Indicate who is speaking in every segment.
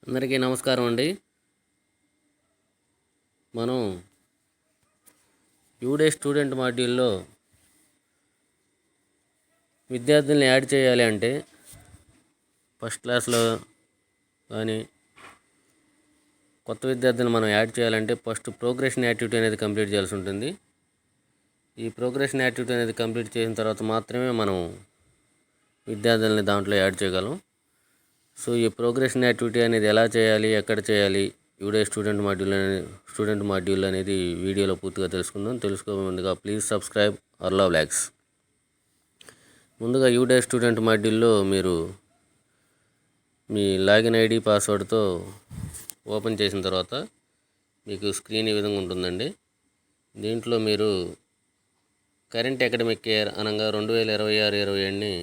Speaker 1: అందరికీ నమస్కారం అండి. మనం యూడే స్టూడెంట్ మాడ్యూల్లో విద్యార్థుల్ని యాడ్ చేయాలి అంటే ఫస్ట్ క్లాస్లో కానీ కొత్త విద్యార్థులను మనం యాడ్ చేయాలంటే ఫస్ట్ ప్రోగ్రెషన్ యాక్టివిటీ అనేది కంప్లీట్ చేయాల్సి ఉంటుంది. ఈ ప్రోగ్రెషన్ యాక్టివిటీ అనేది కంప్లీట్ చేసిన తర్వాత మాత్రమే మనం విద్యార్థులని దాంట్లో యాడ్ చేయగలం. సో ఈ ప్రోగ్రెషన్ యాక్టివిటీ అనేది ఎలా చేయాలి, ఎక్కడ చేయాలి, యూడే స్టూడెంట్ మాడ్యూల్ అనేది వీడియోలో పూర్తిగా తెలుసుకుందాం. తెలుసుకోవే ముందుగా ప్లీజ్ సబ్స్క్రైబ్ అర్లా వ్లాగ్స్. ముందుగా యూడే స్టూడెంట్ మాడ్యూల్లో మీరు మీ లాగిన్ ఐడి పాస్వర్డ్తో ఓపెన్ చేసిన తర్వాత మీకు స్క్రీన్ ఈ విధంగా ఉంటుందండి. దీంట్లో మీరు కరెంట్ అకాడమిక్ ఇయర్ అనగా 2026-27ని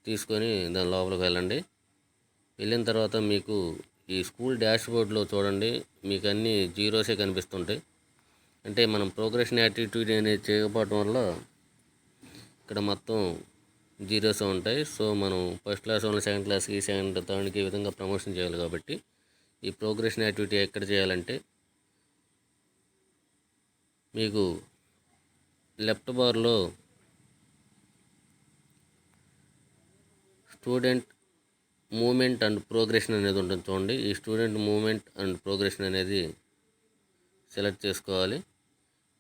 Speaker 1: తీసుకొని దాని లోపలికి వెళ్ళండి. వెళ్ళిన తర్వాత మీకు ఈ స్కూల్ డాష్ బోర్డ్లో చూడండి, మీకు అన్ని జీరోసే కనిపిస్తుంటాయి. అంటే మనం ప్రోగ్రెషన్ యాక్టివిటీ అనేది చేయకపోవడం వల్ల ఇక్కడ మొత్తం జీరోస్ ఉంటాయి. సో మనం ఫస్ట్ క్లాస్ వాళ్ళని సెకండ్ క్లాస్కి, సెకండ్ థర్డ్కి ఈ విధంగా ప్రమోషన్ చేయాలి. కాబట్టి ఈ ప్రోగ్రెషన్ యాక్టివిటీ ఎక్కడ చేయాలంటే మీకు లెఫ్ట్ బార్లో స్టూడెంట్ మూమెంట్ అండ్ ప్రోగ్రెషన్ అనేది ఉంటుంది చూడండి. ఈ స్టూడెంట్ మూమెంట్ అండ్ ప్రోగ్రెషన్ అనేది సెలెక్ట్ చేసుకోవాలి.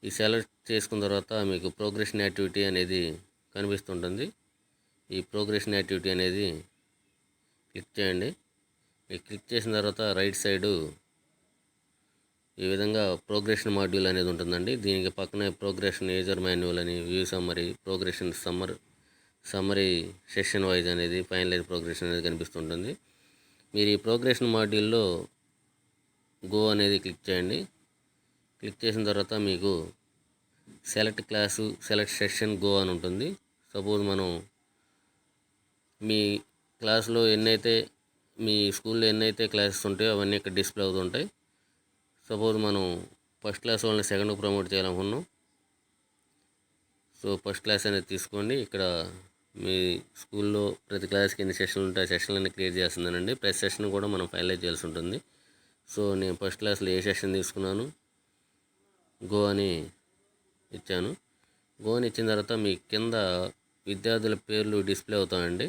Speaker 1: ఈ సెలెక్ట్ చేసుకున్న తర్వాత మీకు ప్రోగ్రెషన్ యాక్టివిటీ అనేది కనిపిస్తుంటుంది. ఈ ప్రోగ్రెషన్ యాక్టివిటీ అనేది క్లిక్ చేయండి. మీరు క్లిక్ చేసిన తర్వాత రైట్ సైడు ఈ విధంగా ప్రోగ్రెషన్ మాడ్యూల్ అనేది ఉంటుందండి. దీనికి పక్కనే ప్రోగ్రెషన్ యూజర్ మాన్యువల్ అని, view summary, progression summary session wise అనేది, ఫైనలైజ్ ప్రోగ్రెషన్ అనేది కనిపిస్తుంటుంది. మీరు ఈ ప్రోగ్రెషన్ మాడ్యూల్లో గో అనేది క్లిక్ చేయండి. క్లిక్ చేసిన తర్వాత మీకు select class, select session, go అని ఉంటుంది. సపోజ్ మనం మీ క్లాస్లో మీ స్కూల్లో ఎన్నైతే క్లాసెస్ ఉంటాయో అవన్నీ ఇక్కడ డిస్ప్లే అవుతుంటాయి. సపోజ్ మనం ఫస్ట్ క్లాస్ వాళ్ళని సెకండ్కి ప్రమోట్ చేయాలనుకున్నాం. సో ఫస్ట్ క్లాస్ అనేది తీసుకోండి. ఇక్కడ మీ స్కూల్లో ప్రతి క్లాస్కి ఎన్ని సెషన్లు ఉంటాయి ఆ సెషన్లన్నీ క్లియర్ చేస్తుందనండి. ప్రతి సెషన్ కూడా మనం ఫైనలైజ్ చేయాల్సి ఉంటుంది. సో నేను ఫస్ట్ క్లాస్లో ఏ సెషన్ తీసుకున్నాను, గో అని ఇచ్చాను. గో అని ఇచ్చిన తర్వాత మీ కింద విద్యార్థుల పేర్లు డిస్ప్లే అవుతాయండి.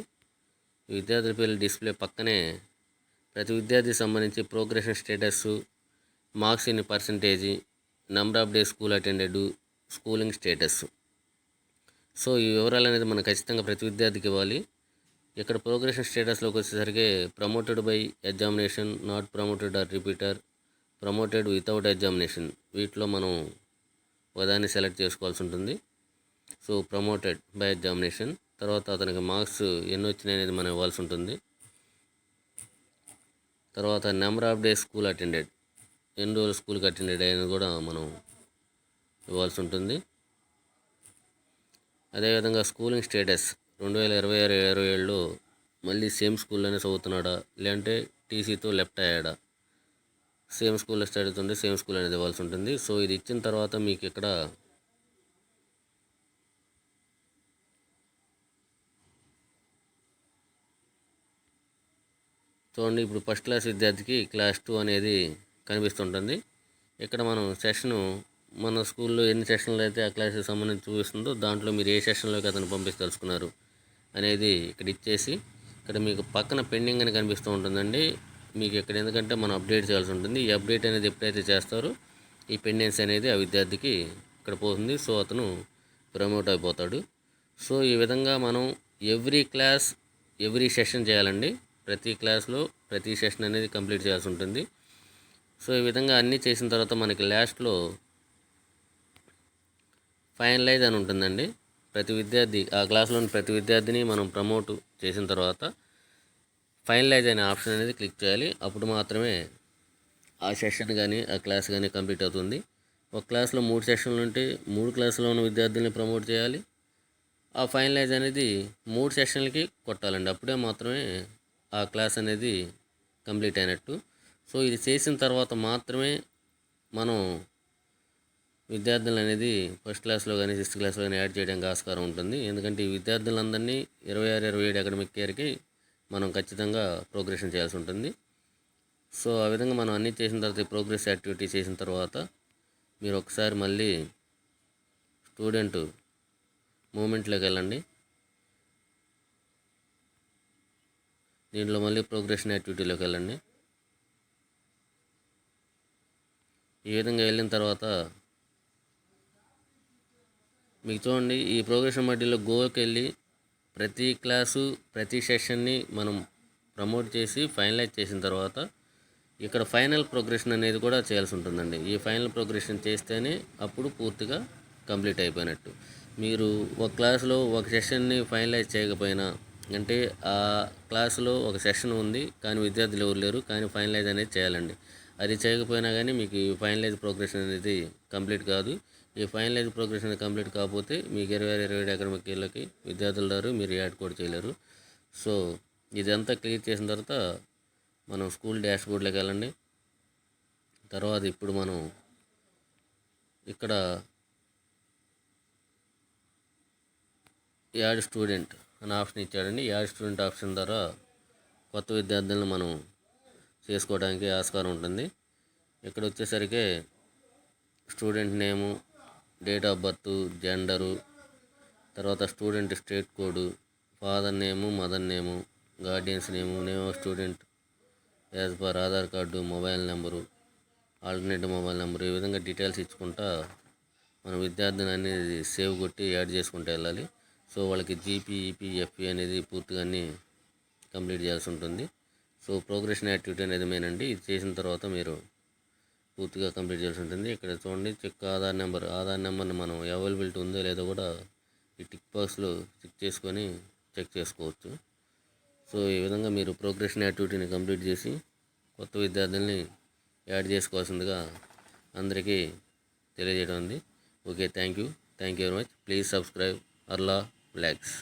Speaker 1: విద్యార్థుల పేర్లు డిస్ప్లే పక్కనే ప్రతి విద్యార్థికి సంబంధించి progression status, marks in percentage, number of day school attended, schooling status. So ఈ వివరాలు అనేది మనం ఖచ్చితంగా ప్రతి విద్యార్థికి ఇవ్వాలి. ఇక్కడ ప్రోగ్రెషన్ స్టేటస్లోకి వచ్చేసరికి promoted by examination, not promoted or repeater, promoted without examination, వీటిలో మనం ఒకదాన్ని సెలెక్ట్ చేసుకోవాల్సి ఉంటుంది. సో ప్రమోటెడ్ బై ఎగ్జామినేషన్ తర్వాత అతనికి మార్క్స్ ఎన్ని వచ్చినాయి అనేది మనం ఇవ్వాల్సి ఉంటుంది. తర్వాత number of day school attended, ఎన్ని రోజులు స్కూల్కి అటెండెడ్ అనేది కూడా మనం ఇవ్వాల్సి ఉంటుంది. అదేవిధంగా స్కూలింగ్ స్టేటస్ 2026-27లో మళ్ళీ సేమ్ స్కూల్లోనే చదువుతున్నాడా, లేదంటే టీసీతో లెఫ్ట్ అయ్యాడా, సేమ్ స్కూల్లో స్టడీ అవుతుంటే సేమ్ స్కూల్ అనేది ఇవ్వాల్సి ఉంటుంది. సో ఇది ఇచ్చిన తర్వాత మీకు ఇక్కడ చూడండి, ఇప్పుడు ఫస్ట్ క్లాస్ విద్యార్థికి క్లాస్ 2 అనేది కనిపిస్తుంటుంది. ఇక్కడ మనం మన స్కూల్లో ఎన్ని సెషన్లు అయితే ఆ క్లాస్కి సంబంధించి చూపిస్తుందో దాంట్లో మీరు ఏ సెషన్లోకి అతను పంపించదలుచుకున్నారు అనేది ఇక్కడ ఇచ్చేసి, ఇక్కడ మీకు పక్కన పెండింగ్ అని కనిపిస్తూ ఉంటుందండి. మీకు ఇక్కడ ఎందుకంటే మనం అప్డేట్ చేయాల్సి ఉంటుంది. ఈ అప్డేట్ అనేది ఎప్పుడైతే చేస్తారో ఈ పెండెన్స్ అనేది ఆ విద్యార్థికి ఇక్కడ పోతుంది. సో అతను ప్రమోట్ అయిపోతాడు. సో ఈ విధంగా మనం ఎవ్రీ క్లాస్ ఎవ్రీ సెషన్ చేయాలండి. ప్రతి క్లాస్లో ప్రతి సెషన్ అనేది కంప్లీట్ చేయాల్సి ఉంటుంది. సో ఈ విధంగా అన్నీ చేసిన తర్వాత మనకి లాస్ట్లో ఫైనలైజ్ అని ఉంటుందండి. ప్రతి విద్యార్థి ఆ క్లాస్లోని ప్రతి విద్యార్థిని మనం ప్రమోట్ చేసిన తర్వాత ఫైనలైజ్ అనే ఆప్షన్ అనేది క్లిక్ చేయాలి. అప్పుడు మాత్రమే ఆ సెషన్ కానీ ఆ క్లాస్ కానీ కంప్లీట్ అవుతుంది. ఒక క్లాస్లో 3 సెషన్లు ఉంటే 3 క్లాసులో ఉన్న విద్యార్థుల్ని ప్రమోట్ చేయాలి. ఆ ఫైనలైజ్ అనేది 3 సెషన్లకి కొట్టాలండి. అప్పుడే మాత్రమే ఆ క్లాస్ అనేది కంప్లీట్ అయినట్టు. సో ఇది చేసిన తర్వాత మాత్రమే మనం విద్యార్థులు అనేది ఫస్ట్ క్లాస్లో కానీ 6th క్లాస్లో కానీ యాడ్ చేయడానికి ఆస్కారం ఉంటుంది. ఎందుకంటే ఈ విద్యార్థులందరినీ 26-27 అకాడమిక్ ఇయర్కి మనం ఖచ్చితంగా ప్రోగ్రెషన్ చేయాల్సి ఉంటుంది. సో ఆ విధంగా మనం అన్నీ చేసిన తర్వాత ప్రోగ్రెస్ యాక్టివిటీ చేసిన తర్వాత మీరు ఒకసారి మళ్ళీ స్టూడెంట్ మూమెంట్లోకి వెళ్ళండి. దీంట్లో మళ్ళీ ప్రోగ్రెషన్ యాక్టివిటీలోకి వెళ్ళండి. ఈ విధంగా వెళ్ళిన తర్వాత మీకు చూడండి, ఈ ప్రోగ్రెషన్ మధ్యలో గోకి వెళ్ళి ప్రతి క్లాసు ప్రతి సెషన్ని మనం ప్రమోట్ చేసి ఫైనలైజ్ చేసిన తర్వాత ఇక్కడ ఫైనల్ ప్రోగ్రెషన్ అనేది కూడా చేయాల్సి ఉంటుందండి. ఈ ఫైనల్ ప్రోగ్రెషన్ చేస్తేనే అప్పుడు పూర్తిగా కంప్లీట్ అయిపోయినట్టు. మీరు ఒక క్లాసులో ఒక సెషన్ని ఫైనలైజ్ చేయకపోయినా, అంటే ఆ క్లాసులో ఒక సెషన్ ఉంది కానీ విద్యార్థులు ఎవరు లేరు, కానీ ఫైనలైజ్ అనేది చేయాలండి. అది చేయకపోయినా కానీ మీకు ఈ ఫైనలైజ్ ప్రోగ్రెషన్ అనేది కంప్లీట్ కాదు. ఈ ఫైనలైజ్ ప్రోగ్రెషన్ కంప్లీట్ కాకపోతే మీకు 2027 అకాడమిక్ ఇయర్లకి విద్యార్థులు రారు, మీరు యాడ్ కూడా చేయలేరు. సో ఇదంతా క్లియర్ చేసిన తర్వాత మనం స్కూల్ డాష్ బోర్డ్లోకి వెళ్ళండి. తర్వాత ఇప్పుడు మనం ఇక్కడ యాడ్ స్టూడెంట్ అనే ఆప్షన్ ఇచ్చాడండి. యాడ్ స్టూడెంట్ ఆప్షన్ ద్వారా కొత్త విద్యార్థులను మనం చేసుకోవడానికి ఆస్కారం ఉంటుంది. ఇక్కడ వచ్చేసరికి student name, date of birth, gender, తర్వాత student state code, father name, mother name, guardian's name, name of student as per Aadhaar card, mobile number, alternative mobile number, ఈ విధంగా డీటెయిల్స్ ఇచ్చుకుంటా మన విద్యార్థిని అనేది సేవ్ కొట్టి యాడ్ చేసుకుంటూ వెళ్ళాలి. సో వాళ్ళకి జీపీ, ఈపీ, ఎఫ్పీ అనేది పూర్తిగా అన్నీ కంప్లీట్ చేయాల్సి ఉంటుంది. సో ప్రోగ్రెషన్ యాక్టివిటీ అనేది మెయిన్ అండి. ఇది చేసిన తర్వాత మీరు పూర్తిగా కంప్లీట్ చేయాల్సి ఉంటుంది. ఇక్కడ చూడండి, చెక్ ఆధార్ నెంబర్ని మనం అవైలబిలిటీ ఉందో లేదో కూడా ఈ టిక్ బాక్స్లో చెక్ చేసుకొని చెక్ చేసుకోవచ్చు. సో ఈ విధంగా మీరు ప్రోగ్రెషన్ యాక్టివిటీని కంప్లీట్ చేసి కొత్త విద్యార్థుల్ని యాడ్ చేసుకోవాల్సిందిగా అందరికీ తెలియజేయడం ఉంది. Okay, thank you very much. Please subscribe అర్లా బ్లాగ్స్.